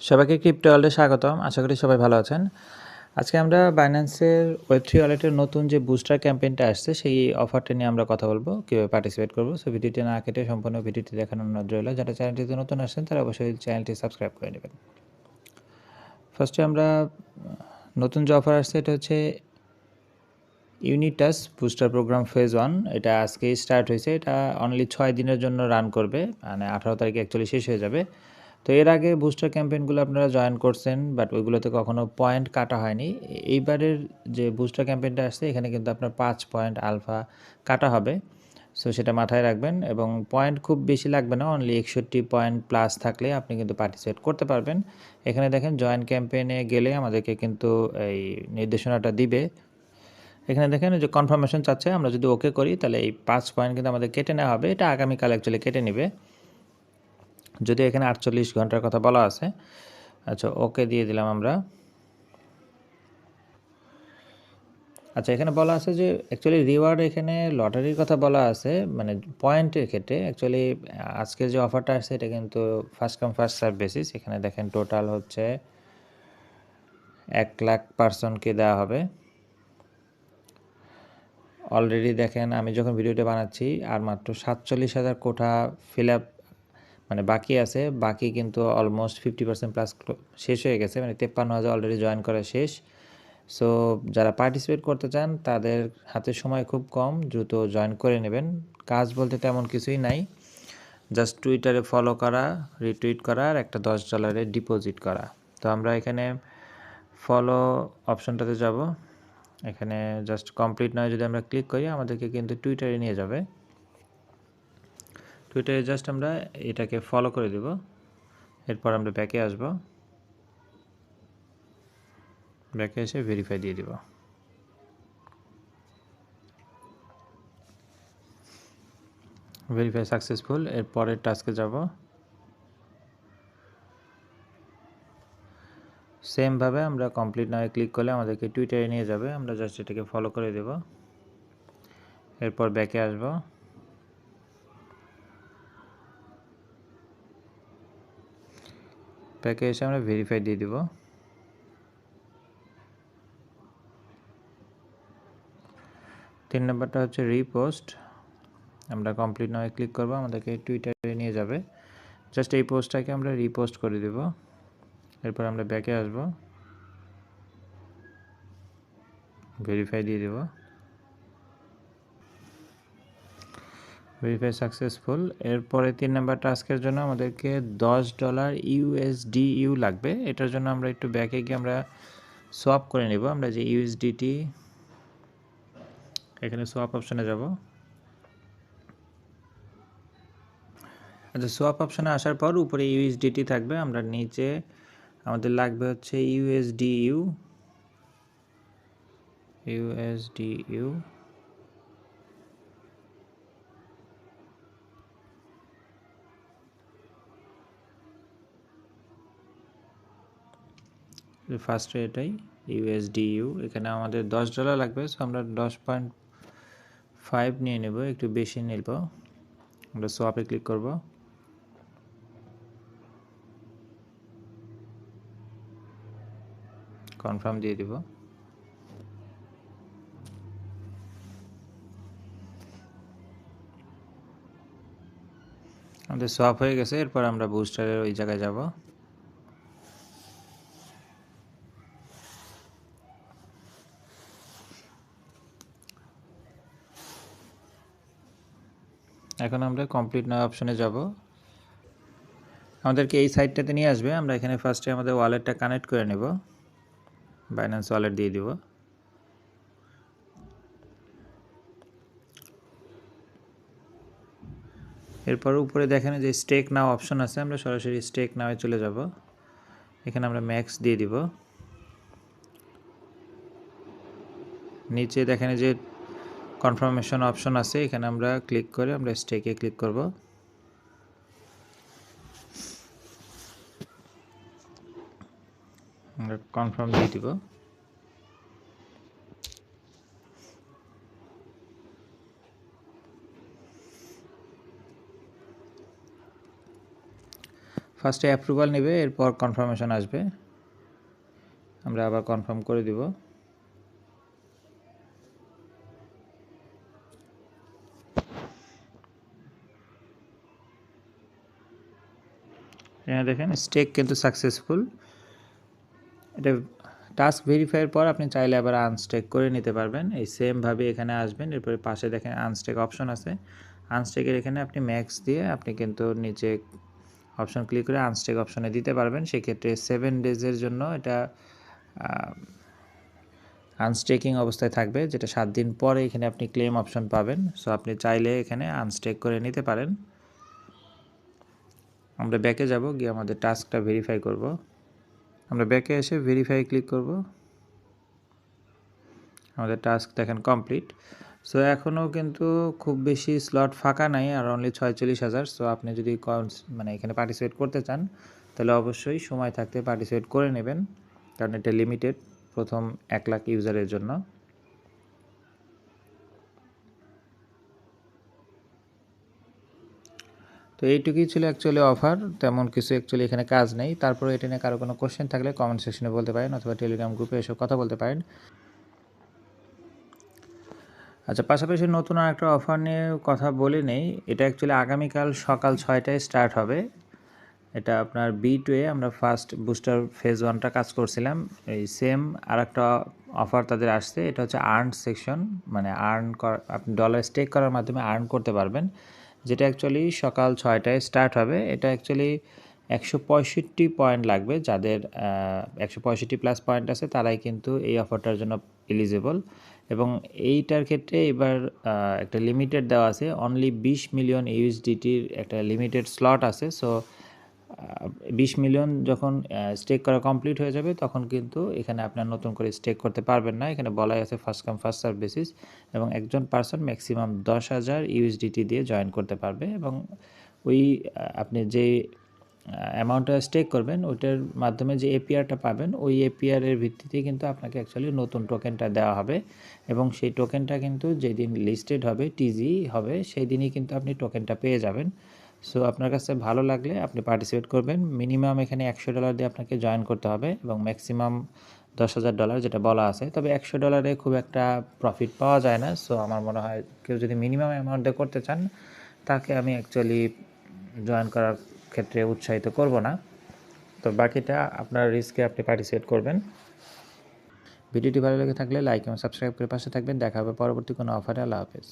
সবাইকে ক্রিপ্টো ওয়ার্ল্ডে স্বাগতম। আশা করি সবাই ভালো আছেন। আজকে আমরা বাইন্যান্সের ওয়েব3 ওয়ালেটের নতুন যে বুস্টার ক্যাম্পেইনটা আসছে সেই অফারটা নিয়ে আমরা কথা বলবো, কীভাবে পার্টিসিপেট করবো। সো ভিডিওটি না কেটে সম্পূর্ণ ভিডিওটি দেখানোর অনুরোধ রইল। যারা চ্যানেলটিতে নতুন আসছেন তারা অবশ্যই চ্যানেলটি সাবস্ক্রাইব করে নেবেন। ফার্স্টে আমরা নতুন যে অফার আসছে এটা হচ্ছে ইউনিটাস বুস্টার প্রোগ্রাম ফেজ 1। এটা আজকেই স্টার্ট হয়েছে। এটা অনলি 6 দিনের জন্য রান করবে, মানে 18 তারিখে অ্যাকচুয়ালি শেষ হয়ে যাবে। তো এর আগে বুস্টার ক্যাম্পেইনগুলো আপনারা জয়েন করছেন, বাট ওইগুলোতে কখনো পয়েন্ট কাটা হয়নি। এইবারের যে বুস্টার ক্যাম্পেইনটা আসছে এখানে কিন্তু আপনার 5 পয়েন্ট আলফা কাটা হবে। সো সেটা মাথায় রাখবেন, এবং পয়েন্ট খুব বেশি লাগবে না, অনলি 61 পয়েন্ট প্লাস থাকলে আপনি কিন্তু পার্টিসিপেট করতে পারবেন। এখানে দেখেন জয়েন ক্যাম্পেইনে গেলে আমাদেরকে কিন্তু এই নির্দেশনাটা দিবে। এখানে দেখেন যে কনফার্মেশন চাচ্ছে, আমরা যদি ওকে করি তাহলে এই 5 পয়েন্ট কিন্তু আমাদের কেটে নেওয়া হবে। এটা আগামীকাল অ্যাকচুয়ালি কেটে নেবে, যদি এখানে 48 ঘন্টার কথা বলা আছে। আচ্ছা, ওকে দিয়ে দিলাম আমরা। আচ্ছা, এখানে বলা আছে যে অ্যাকচুয়ালি রিওয়ার্ড, এখানে লটারির কথা বলা আছে, মানে পয়েন্টের ক্ষেত্রে। অ্যাকচুয়ালি আজকের যে অফারটা আসছে এটা কিন্তু first come first serve basis. এখানে দেখেন টোটাল হচ্ছে 1 লাখ পার্সনকে দেওয়া হবে। অলরেডি দেখেন আমি যখন ভিডিওটা বানাচ্ছি আর মাত্র 47,000 কোঠা ফিল আপ মানে বাকি আছে। বাকি কিন্তু অলমোস্ট 50% প্লাস শেষ হয়ে গেছে, মানে 53,000 অলরেডি জয়েন করা শেষ। সো যারা পার্টিসিপেট করতে চান তাদের হাতে সময় খুব কম, দ্রুত জয়েন করে নেবেন। কাজ বলতে তেমন কিছুই নাই, জাস্ট টুইটারে ফলো করা, রিটুইট করা আর একটা $10 ডিপোজিট করা। তো আমরা এখানে ফলো অপশনটাতে যাব। এখানে জাস্ট কমপ্লিট নয় যদি আমরা ক্লিক করি আমাদেরকে কিন্তু টুইটারে নিয়ে যাবে। টুইটারে জাস্ট আমরা এটাকে ফলো করে দেব। এরপর আমরা ব্যাকে আসব, ব্যাকে এসে ভেরিফাই দিয়ে দিব। Verify successful. এর পরের টাস্কে যাব। সেমভাবে আমরা কমপ্লিট নয় ক্লিক করলে আমাদেরকে টুইটারে নিয়ে যাবে। আমরা জাস্ট এটাকে ফলো করে দেব। এরপর ব্যাকে আসব। ব্যাকে এসে আমরা ভেরিফাই দিয়ে দিব। তিন নম্বরটা হচ্ছে রিপোস্ট। আমরা কমপ্লিট নয় ক্লিক করব, আমাদেরকে টুইটারে নিয়ে যাবে। জাস্ট এই পোস্টটাকে আমরা রিপোস্ট করে দেব। এরপর আমরা ব্যাকে আসব, ভেরিফাই দিয়ে দেব। Verify successful. এরপরে 3 নাম্বার টাস্কের জন্য আমাদেরকে $10 USDU লাগবে। এটার জন্য আমরা একটু ব্যাকে গিয়ে আমরা সোয়াপ করে নেব। আমরা যে ইউএসডিটি, এখানে সোয়াপ অপশনে যাব। আচ্ছা, সোয়াপ অপশনে আসার পর উপরে ইউএসডিটি থাকবে, আমরা নিচে আমাদের লাগবে হচ্ছে ইউএসডিইউ। ফার্স্টে এটাই ইউএসডিইউ। এখানে আমাদের $10 লাগবে, সো আমরা 10.5 নিয়ে নেব, একটু বেশি নেব। আমরা সোয়াপে ক্লিক করব। কনফার্ম দিয়ে দিব। আমাদের সোয়াপ হয়ে গেছে। এরপর আমরা বুস্টারের ওই জায়গায় যাব। এখন আমরা কমপ্লিট নাও অপশনে যাব। আমাদেরকে এই সাইটটাতে নিয়ে আসবে। আমরা এখানে ফার্স্টে আমাদের ওয়ালেটটা কানেক্ট করে নেব, বাইন্যান্স ওয়ালেট দিয়ে দিব। এরপর উপরে দেখেন যে স্টেক নাও অপশন আছে, আমরা সরাসরি স্টেক নাওয়ে চলে যাব। এখানে আমরা ম্যাক্স দিয়ে দিব। নিচে দেখেন যে কনফার্মেশন অপশন আছে, এখানে আমরা ক্লিক করে আমরা স্টেকে ক্লিক করব। আমরা কনফার্ম দিয়ে দিব। ফার্স্টে অ্যাপ্রুভাল নেবে, এরপর কনফার্মেশন আসবে, আমরা আবার কনফার্ম করে দিব। এখানে দেখেন স্টেক কিন্তু সাকসেসফুল। এটা টাস্ক ভেরিফাইয়ের পর আপনি চাইলে আবার আনস্টেক করে নিতে পারবেন। এই সেমভাবে এখানে আসবেন, এরপরে পাশে দেখেন আনস্টেক অপশন আছে। আনস্টেকের এখানে আপনি ম্যাক্স দিয়ে আপনি কিন্তু নিচে অপশন ক্লিক করে আনস্টেক অপশনে দিতে পারবেন। সেক্ষেত্রে 7 ডেজের জন্য এটা আনস্টেকিং অবস্থায় থাকবে, যেটা 7 দিন পরে এখানে আপনি ক্লেম অপশন পাবেন। সো আপনি চাইলে এখানে আনস্টেক করে নিতে পারেন। আমরা ব্যাকে যাব, গিয়ে আমাদের টাস্কটা ভেরিফাই করব। আমরা ব্যাকে এসে ভেরিফাই ক্লিক করব। আমাদের টাস্ক দেখেন কমপ্লিট। সো এখনও কিন্তু খুব বেশি স্লট ফাঁকা নাই, আর অনলি 46,000। সো আপনি যদি মানে এখানে পার্টিসিপেট করতে চান তাহলে অবশ্যই সময় থাকতে পার্টিসিপেট করে নেবেন, কারণ এটা লিমিটেড প্রথম 1 লাখ ইউজারের জন্য। তো এইটুকুই ছিল অ্যাকচুয়ালি অফার, তেমন কিছু অ্যাকচুয়ালি এখানে কাজ নেই। তারপরে এটা নিয়ে কারো কোনো কোশ্চেন থাকলে কমেন্ট সেকশনে বলতে পারেন, অথবা টেলিগ্রাম গ্রুপে এসে কথা বলতে পারেন। আচ্ছা, পাশাপাশি নতুন আরেকটা অফার নিয়ে কথা বলে নেই। এটা অ্যাকচুয়ালি আগামীকাল সকাল 6টায় স্টার্ট হবে। এটা আপনার B2 আমরা ফার্স্ট বুস্টার ফেজ 1টা কাজ করছিলাম। এই সেম আরেকটা অফার তাদের আসছে, এটা হচ্ছে আর্ন সেকশন, মানে আপনি ডলার স্টেক করার মাধ্যমে আর্ন করতে পারবেন, যেটা অ্যাকচুয়ালি সকাল 6টায় স্টার্ট হবে। এটা অ্যাকচুয়ালি 165 পয়েন্ট লাগবে, যাদের 165 প্লাস পয়েন্ট আছে তারাই কিন্তু এই অফারটার জন্য এলিজিবল। এবং এইটার ক্ষেত্রে এবার একটা লিমিটেড দেওয়া আছে, অনলি 20 মিলিয়ন ইউএসডিটির একটা লিমিটেড স্লট আছে। সো 20 মিলিয়ন যখন স্টেক করা কমপ্লিট হয়ে যাবে, তখন কিন্তু এখানে আপনার নতুন করে স্টেক করতে পারবেন না। এখানে বলাই আছে first come first serve basis, এবং একজন পার্সন ম্যাক্সিমাম 10,000 ইউএসডিটি দিয়ে জয়েন করতে পারবে। এবং ওই আপনি যে অ্যামাউন্টটা স্টেক করবেন ওইটার মাধ্যমে যে এপিআরটা পাবেন, ওই এপিআরের ভিত্তিতে কিন্তু আপনাকে অ্যাকচুয়ালি নতুন টোকেনটা দেওয়া হবে। এবং সেই টোকেনটা কিন্তু যেদিন লিস্টেড হবে, টিজি হবে, সেই দিনই কিন্তু আপনি টোকেনটা পেয়ে যাবেন। সো আপনার কাছে ভালো লাগলে আপনি পার্টিসিপেট করবেন। মিনিমাম এখানে $100 দিয়ে আপনাকে জয়েন করতে হবে, এবং ম্যাক্সিমাম $10,000 যেটা বলা আছে। তবে $100 খুব একটা প্রফিট পাওয়া যায় না। সো আমার মনে হয় কেউ যদি মিনিমাম অ্যামাউন্ট দিয়ে করতে চান, তাকে আমি অ্যাকচুয়ালি জয়েন করার ক্ষেত্রে উৎসাহিত করব না। তো বাকিটা আপনার রিস্কে আপনি পার্টিসিপেট করবেন। ভিডিওটি ভালো লেগে থাকলে লাইক এবং সাবস্ক্রাইব করে পাশে থাকবেন। দেখা হবে পরবর্তী কোনো অফারে। আল্লাহ হাফেজ।